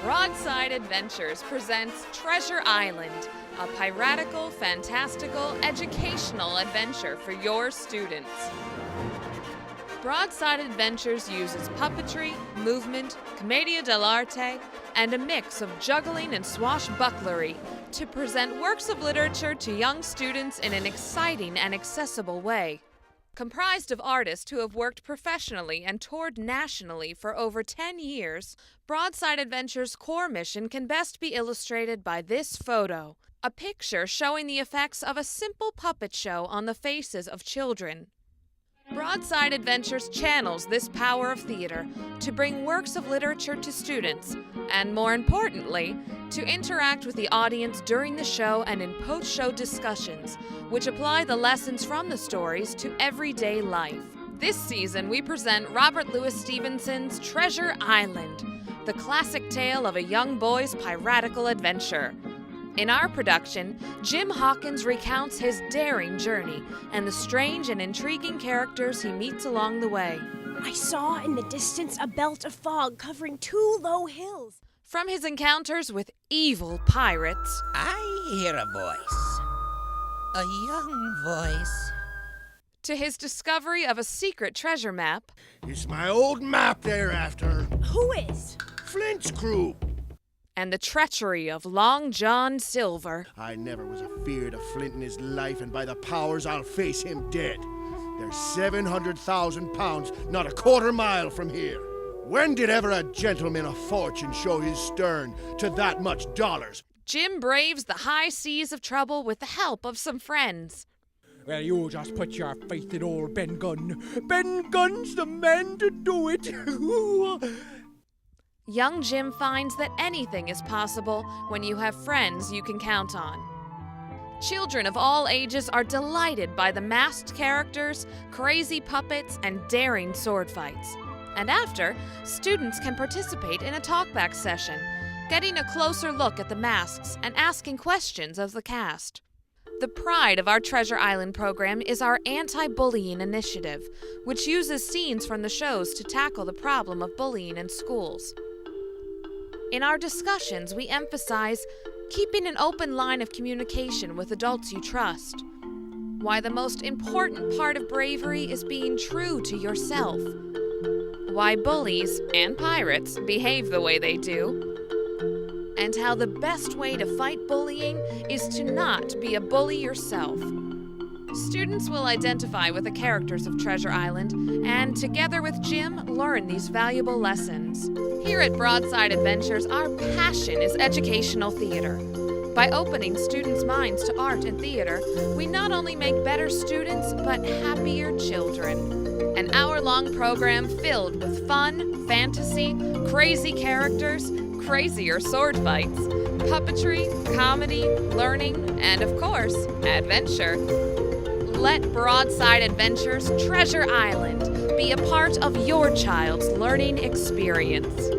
Broadside Adventures presents Treasure Island, a piratical, fantastical, educational adventure for your students. Broadside Adventures uses puppetry, movement, commedia dell'arte, and a mix of juggling and swashbucklery to present works of literature to young students in an exciting and accessible way. Comprised of artists who have worked professionally and toured nationally for over 10 years, Broadside Adventures' core mission can best be illustrated by this photo, a picture showing the effects of a simple puppet show on the faces of children. Broadside Adventures channels this power of theater to bring works of literature to students, and more importantly, to interact with the audience during the show and in post-show discussions, which apply the lessons from the stories to everyday life. This season, we present Robert Louis Stevenson's Treasure Island, the classic tale of a young boy's piratical adventure. In our production, Jim Hawkins recounts his daring journey and the strange and intriguing characters he meets along the way. I saw in the distance a belt of fog covering 2 low hills. From his encounters with evil pirates, I hear a voice. A young voice. to his discovery of a secret treasure map, It's my old map they're after. Who is? Flint's crew. and the treachery of Long John Silver. I never was afeard of Flint in his life, and by the powers I'll face him dead. There's 700,000 pounds, not a quarter mile from here. When did ever a gentleman of fortune show his stern to that much dollars? Jim braves the high seas of trouble with the help of some friends. Well, you just put your faith in old Ben Gunn. Ben Gunn's the man to do it. Young Jim finds that anything is possible when you have friends you can count on. Children of all ages are delighted by the masked characters, crazy puppets, and daring sword fights. And after, students can participate in a talkback session, getting a closer look at the masks and asking questions of the cast. The pride of our Treasure Island program is our anti-bullying initiative, which uses scenes from the shows to tackle the problem of bullying in schools. In our discussions, we emphasize keeping an open line of communication with adults you trust. Why the most important part of bravery is being true to yourself. Why bullies and pirates behave the way they do. And how the best way to fight bullying is to not be a bully yourself. Students will identify with the characters of Treasure Island and, together with Jim, learn these valuable lessons. Here at Broadside Adventures, our passion is educational theater. By opening students' minds to art and theater, we not only make better students, but happier children. An hour-long program filled with fun, fantasy, crazy characters, crazier sword fights, puppetry, comedy, learning, and of course, adventure. Let Broadside Adventures Treasure Island be a part of your child's learning experience.